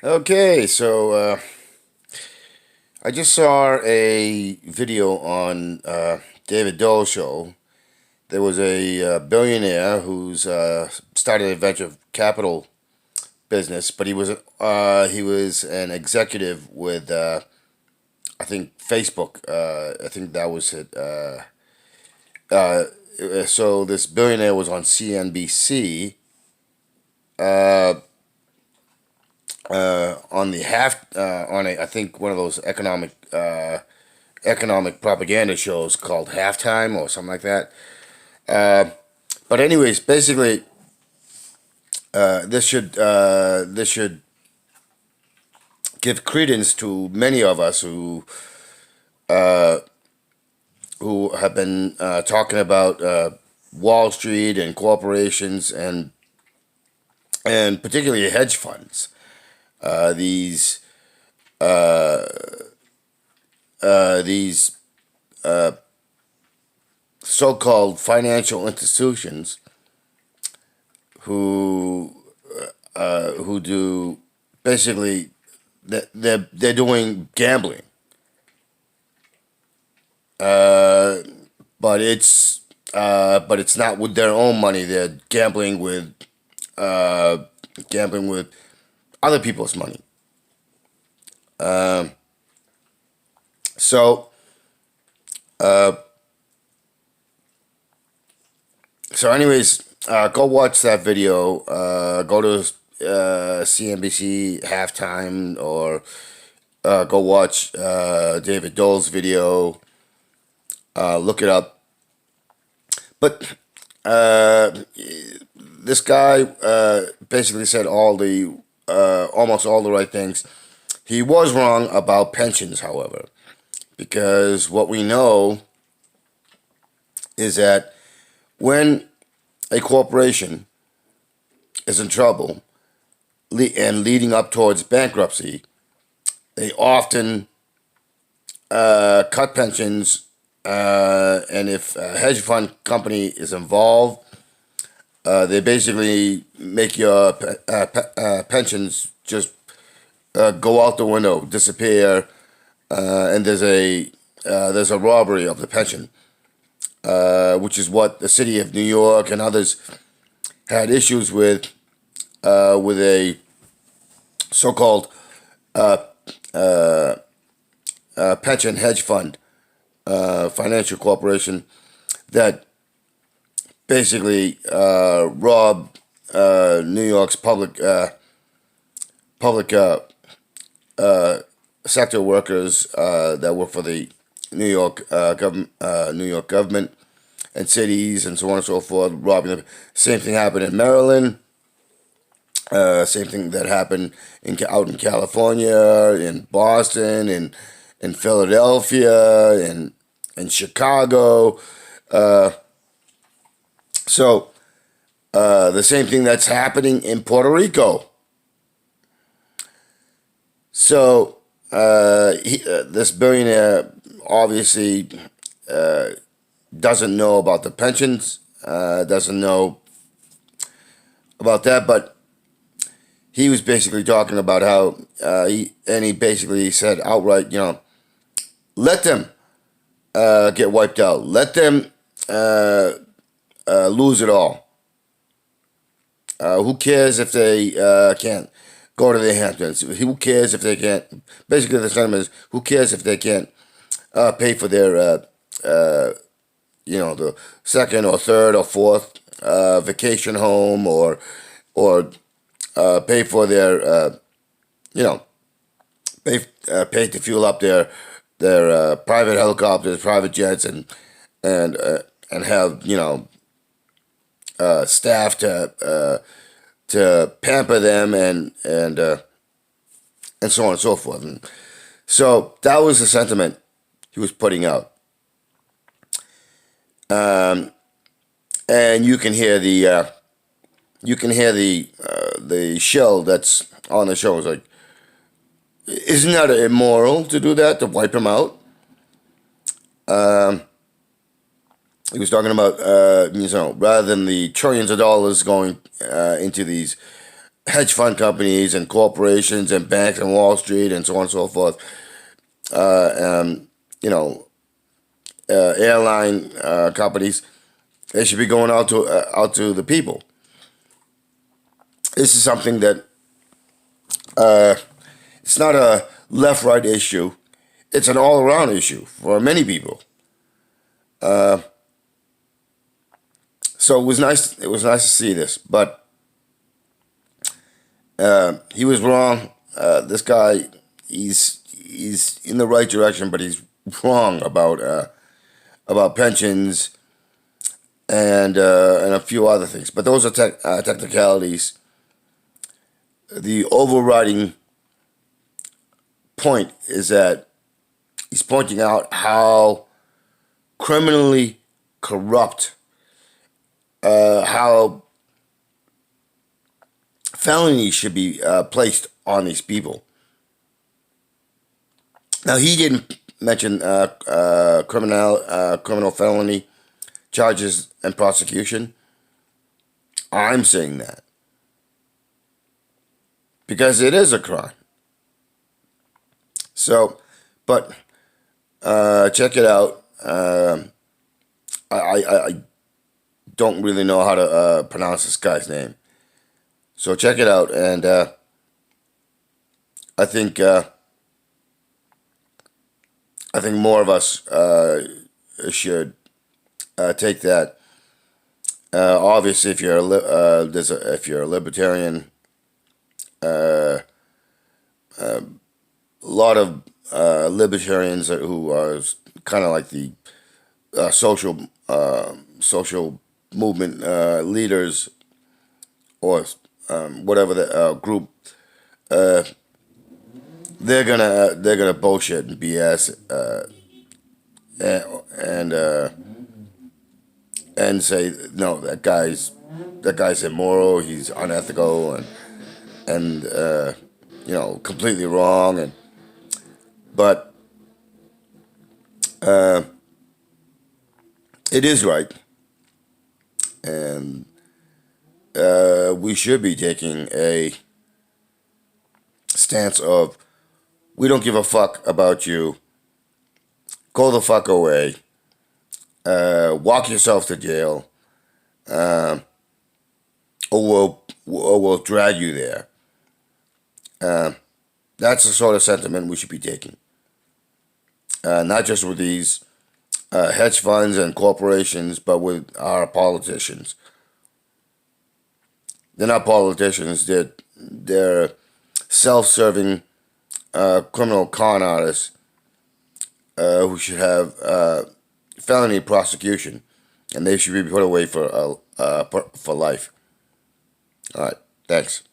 Okay, so I just saw a video on David Dole's show. There was a billionaire who's started a venture capital business, but he was an executive with I think Facebook. I think that was it. Uh, so this billionaire was on CNBC on the half on a I think one of those economic propaganda shows called Halftime or something like that. But anyways, basically, this should give credence to many of us who have been talking about Wall Street and corporations and particularly hedge funds. These these so-called financial institutions who do basically they're doing gambling, uh, but it's not with their own money. They're gambling with other people's money. Um, so uh, anyways, go watch that video. Go to CNBC halftime or go watch David Dole's video. Look it up. But this guy basically said almost all the right things. He was wrong about pensions, however, because what we know is that when a corporation is in trouble and leading up towards bankruptcy, they often cut pensions, and if a hedge fund company is involved, they basically make your pensions just go out the window, disappear, and there's a robbery of the pension, which is what the city of New York and others had issues with a so-called uh, uh, pension hedge fund financial corporation that basically robbed New York's public sector workers that work for the New York government and cities and so on and so forth, robbing them. Same thing happened in Maryland. Same thing that happened out in California, in Boston, in Philadelphia, in Chicago. Uh, the same thing that's happening in Puerto Rico. So this billionaire obviously doesn't know about the pensions, doesn't know about that, but he was basically talking about how he basically said outright, let them get wiped out, let them lose it all. Who cares if they can't go to the Hamptons? Who cares if they can't? Basically, the sentiment is, who cares if they can't pay for their, the second or third or fourth vacation home, or pay for their, pay to fuel up their private helicopters, private jets, and have staff to pamper them and so on and so forth. And so that was the sentiment he was putting out, and you can hear the shell that's on the show. It's like, isn't that immoral to do that, to wipe him out? He was talking about rather than the trillions of dollars going into these hedge fund companies and corporations and banks and Wall Street and so on and so forth. You know, airline companies. They should be going out to the people. This is something that it's not a left-right issue. It's an all-around issue for many people. So it was nice. It was nice to see this, but he was wrong. This guy, he's in the right direction, but he's wrong about pensions and a few other things. But those are technicalities. The overriding point is that he's pointing out how criminally corrupt, how felonies should be placed on these people. Now, he didn't mention criminal felony charges and prosecution. I'm saying that because it is a crime. So, but check it out. I don't really know how to pronounce this guy's name. So check it out, and I think more of us should take that. Obviously, if you're if you're a libertarian, a lot of libertarians who are kind of like the social movement leaders or whatever the group, they're gonna bullshit and BS and say no, that guy's immoral, he's unethical, and you know, completely wrong, but it is right, and we should be taking a stance of we don't give a fuck about you. Go the fuck away. Walk yourself to jail, or we'll drag you there. That's the sort of sentiment we should be taking. Not just with these hedge funds and corporations, but with our politicians. They're not politicians. They're self-serving criminal con artists who should have felony prosecution, and they should be put away for life. All right, thanks.